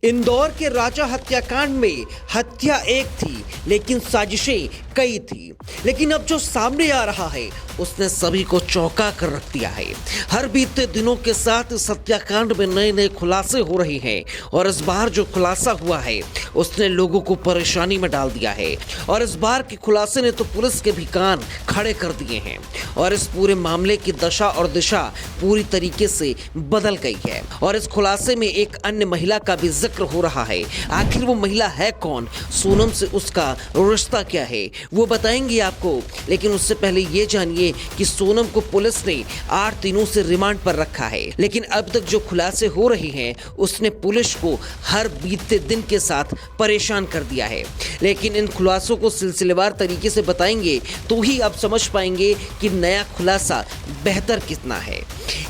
इंदौर के राजा हत्याकांड में हत्या एक थी लेकिन साजिशें कई थी। लेकिन अब जो सामने आ रहा है उसने सभी को चौंका कर रख दिया है। हर बीते दिनों के साथ इस हत्याकांड में नए नए खुलासे हो रहे हैं और इस बार जो खुलासा हुआ है उसने लोगों को परेशानी में डाल दिया है और इस बार के खुलासे ने तो पुलिस के भी कान खड़े कर दिए हैं और इस पूरे मामले की दशा और दिशा पूरी तरीके से बदल गई है। और इस खुलासे में एक अन्य महिला का भी जिक्र हो रहा है। आखिर वो महिला है कौन, सोनम से उसका रिश्ता क्या है, वो बताएंगे आपको। लेकिन उससे पहले ये जानिए कि सोनम को पुलिस ने 8 दिनों से रिमांड पर रखा है। लेकिन अब तक जो खुलासे हो रहे हैं उसने पुलिस को हर बीतते दिन के साथ परेशान कर दिया है। लेकिन इन खुलासों को सिलसिलेवार तरीके से बताएंगे तो ही आप समझ पाएंगे कि नया खुलासा बेहतर कितना है।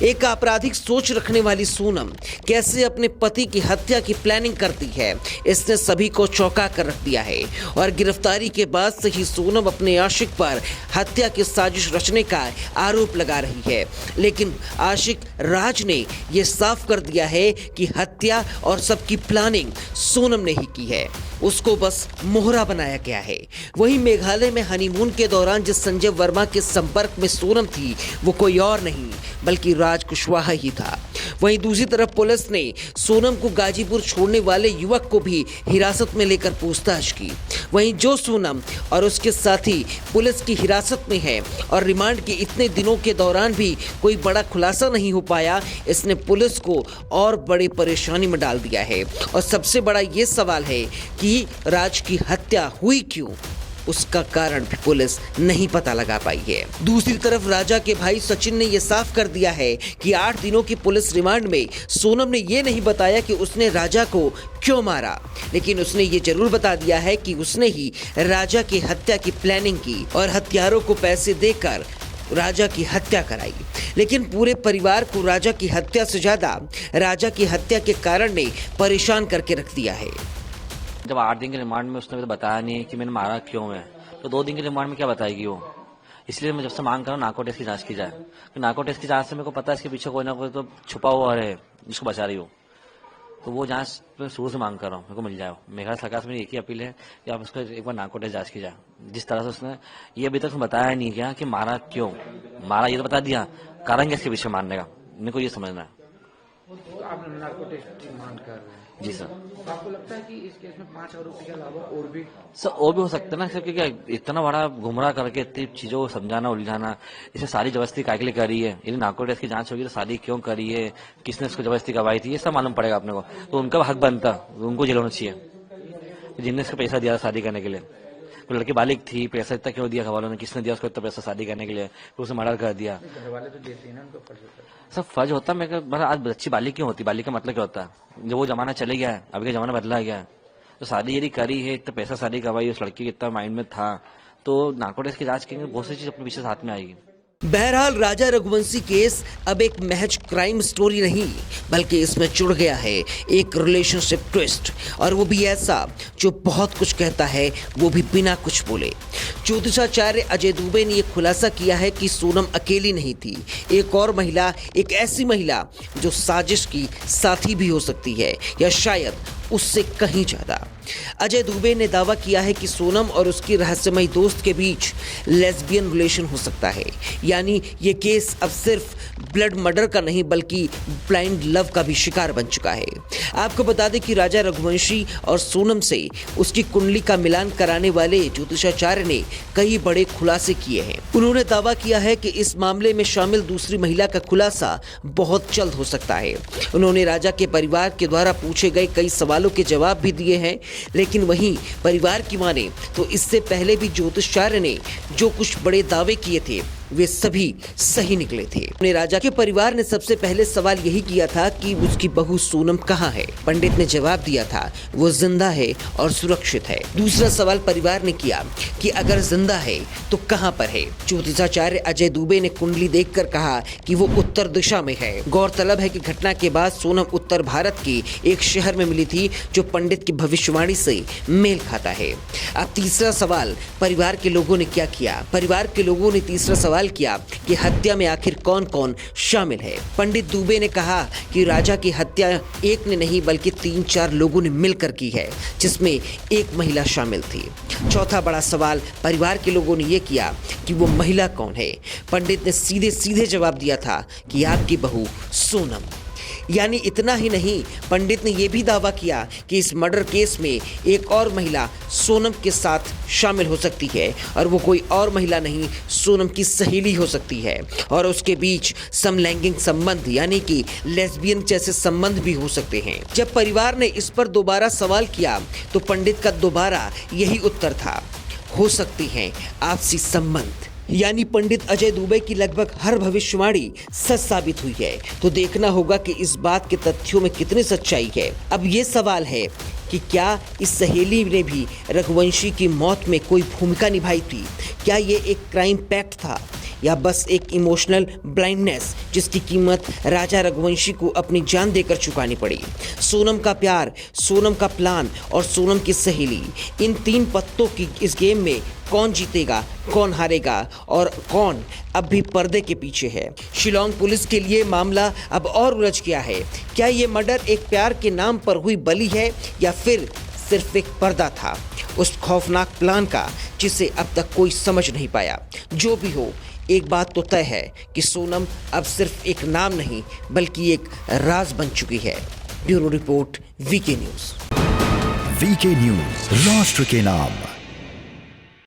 एक आपराधिक सोच रखने वाली सोनम कैसे अपने पति की हत्या की प्लानिंग करती है, इसने सभी को चौंका कर रख दिया है। और गिरफ्तारी के बाद से ही सोनम अपने आशिक पर हत्या की साजिश रचने का आरोप लगा रही है। लेकिन आशिक राज ने यह साफ कर दिया है कि हत्या और सबकी प्लानिंग सोनम ने ही की है, उसको बस मोहरा बनाया गया है। वहीं मेघालय में हनीमून के दौरान जिस संजय वर्मा के संपर्क में सोनम थी वो कोई और नहीं बल्कि राज कुशवाहा ही था। वहीं दूसरी तरफ पुलिस ने सोनम को गाजीपुर छोड़ने वाले युवक को भी हिरासत में लेकर पूछताछ की। वहीं जो सोनम और उसके साथी पुलिस की हिरासत में है और रिमांड के इतने दिनों के दौरान भी कोई बड़ा खुलासा नहीं हो पाया, इसने पुलिस को और बड़ी परेशानी में डाल दिया है। और सबसे बड़ा ये सवाल है कि राज की हत्या हुई क्यों, उसका कारण भी पुलिस नहीं पता लगा पाई है। दूसरी तरफ राजा के भाई सचिन ने यह साफ कर दिया है कि 8 दिनों की पुलिस रिमांड में सोनम ने यह नहीं बताया कि उसने राजा को क्यों मारा, लेकिन उसने ये जरूर बता दिया है कि उसने ही राजा की हत्या की प्लानिंग की और हत्यारों को पैसे देकर राजा की हत्या कराई। लेकिन पूरे परिवार को राजा की हत्या से ज्यादा राजा की हत्या के कारण ने परेशान करके रख दिया है। जब 8 दिन के रिमांड में उसने तो बताया नहीं कि मैंने मारा क्यों है, तो 2 दिन के रिमांड में क्या बताएगी वो। इसलिए मैं जब से मांग कर रहा हूँ नार्को टेस्ट की जांच की जाए। तो नार्को टेस्ट की जांच से मेरे को पता है इसके पीछे कोई ना कोई तो छुपा हुआ है जिसको बचा रही हो, तो वो जांच मैं शुरू से मांग कर रहा हूँ, मेरे को मिल जाए। मेघालय सरकार से मेरी एक ही अपील है कि आप उसको एक बार नार्को टेस्ट जांच की जाए। जिस तरह से उसने ये अभी तक बताया नहीं गया कि मारा क्यों, मारा ये तो बता दिया, कारण क्या इसके पीछे मारने का, मेरे को ये समझना है। तो आप नार्को टेस्ट की मांग कर रहे हैं? जी सर। तो आपको लगता है कि इस केस में 5 आरोपी के अलावा और भी हो सकता है ना सर, क्योंकि इतना बड़ा गुमराह करके इतनी चीजों को समझाना उलझाना, इसे सारी जबरदस्ती काय के लिए करी है। यदि नार्को टेस्ट की जांच होगी तो सारी क्यों करी है, किसने उसको जबरदस्ती करवाई थी, ये सब मालूम पड़ेगा अपने को। तो उनका हक बनता, उनको जेल होना चाहिए जिनने इसको पैसा दिया शादी करने के लिए। तो लड़की बालिक थी, पैसा इतना क्यों दिया खवालों ने, किसने दिया उसको इतना पैसा शादी करने के लिए, फिर उसे मर्डर कर दिया। घर वाले तो देते हैं ना, उनको फर्ज होता है। सब फर्ज होता है। मैं आज अच्छी बालिक क्यों होती, बालिक का मतलब क्या होता है, जब वो जमाना चले गया है, अभी का जमाना बदला गया है। तो शादी यदि करी है, इतना पैसा शादी करवाई, उस लड़की के इतना माइंड में था, तो नार्को टेस्ट की जांच करेंगे, बहुत सी चीज अपने पीछे हाथ में आएगी। बहरहाल राजा रघुवंशी केस अब एक महज क्राइम स्टोरी नहीं बल्कि इसमें जुड़ गया है एक रिलेशनशिप ट्विस्ट, और वो भी ऐसा जो बहुत कुछ कहता है, वो भी बिना कुछ बोले। ज्योतिषाचार्य अजय दुबे ने यह खुलासा किया है कि सोनम अकेली नहीं थी, एक और महिला, एक ऐसी महिला जो साजिश की साथी भी हो सकती है या शायद उससे कहीं ज्यादा। अजय दुबे ने दावा किया है कि सोनम और उसकी रहस्यमयी दोस्त के बीच लेस्बियन रिलेशन हो सकता है। यानी ये केस अब सिर्फ ब्लड मर्डर का नहीं बल्कि ब्लाइंड लव का भी शिकार बन चुका है। आपको बता दें कि राजा रघुवंशी और सोनम से उसकी कुंडली का मिलान कराने वाले ज्योतिषाचार्य ने कई बड़े खुलासे किए हैं। उन्होंने दावा किया है कि इस मामले में शामिल दूसरी महिला का खुलासा बहुत जल्द हो सकता है। उन्होंने राजा के परिवार के द्वारा पूछे गए कई सवालों के जवाब भी दिए हैं। लेकिन वहीं परिवार की माने तो इससे पहले भी ज्योतिषाचार्य ने जो कुछ बड़े दावे किए थे वे सभी सही निकले थे। अपने राजा के परिवार ने सबसे पहले सवाल यही किया था कि उसकी बहू सोनम कहाँ है। पंडित ने जवाब दिया था वो जिंदा है और सुरक्षित है। दूसरा सवाल परिवार ने किया कि अगर जिंदा है तो कहाँ पर है। ज्योतिषाचार्य अजय दुबे ने कुंडली देखकर कहा कि वो उत्तर दिशा में है। गौरतलब है कि घटना के बाद सोनम उत्तर भारत के एक शहर में मिली थी जो पंडित की भविष्यवाणी से मेल खाता है। अब तीसरा सवाल, परिवार के लोगों ने क्या किया? परिवार के लोगों ने तीसरा सवाल किया कि हत्या में आखिर कौन कौन शामिल है। पंडित दुबे ने कहा कि राजा की हत्या एक ने नहीं बल्कि 3-4 लोगों ने मिलकर की है, जिसमें एक महिला शामिल थी। चौथा बड़ा सवाल परिवार के लोगों ने यह किया कि वो महिला कौन है। पंडित ने सीधे सीधे जवाब दिया था कि आपकी बहू सोनम। यानी इतना ही नहीं, पंडित ने यह भी दावा किया कि इस मर्डर केस में एक और महिला सोनम के साथ शामिल हो सकती है और वो कोई और महिला नहीं, सोनम की सहेली हो सकती है और उसके बीच समलैंगिक संबंध यानी कि लेस्बियन जैसे संबंध भी हो सकते हैं। जब परिवार ने इस पर दोबारा सवाल किया तो पंडित का दोबारा यही उत्तर था, हो सकती हैं आपसी संबंध। यानी पंडित अजय दुबे की लगभग हर भविष्यवाणी सच साबित हुई है। तो देखना होगा कि इस बात के तथ्यों में कितनी सच्चाई है। अब ये सवाल है कि क्या इस सहेली ने भी रघुवंशी की मौत में कोई भूमिका निभाई थी? क्या ये एक क्राइम पैक्ट था या बस एक इमोशनल ब्लाइंडनेस जिसकी कीमत राजा रघुवंशी को अपनी जान देकर चुकानी पड़ी? सोनम का प्यार, सोनम का प्लान और सोनम की सहेली, इन 3 पत्तों की इस गेम में कौन जीतेगा, कौन हारेगा और कौन अब भी पर्दे के पीछे है? शिलोंग पुलिस के लिए मामला अब और उलझ गया है। क्या ये मर्डर एक प्यार के नाम पर हुई बलि है या फिर सिर्फ एक पर्दा था उस खौफनाक प्लान का जिसे अब तक कोई समझ नहीं पाया? जो भी हो, एक बात तो तय है कि सोनम अब सिर्फ एक नाम नहीं बल्कि एक राज बन चुकी है। Bureau report, VK news. VK news, राष्ट्र के नाम।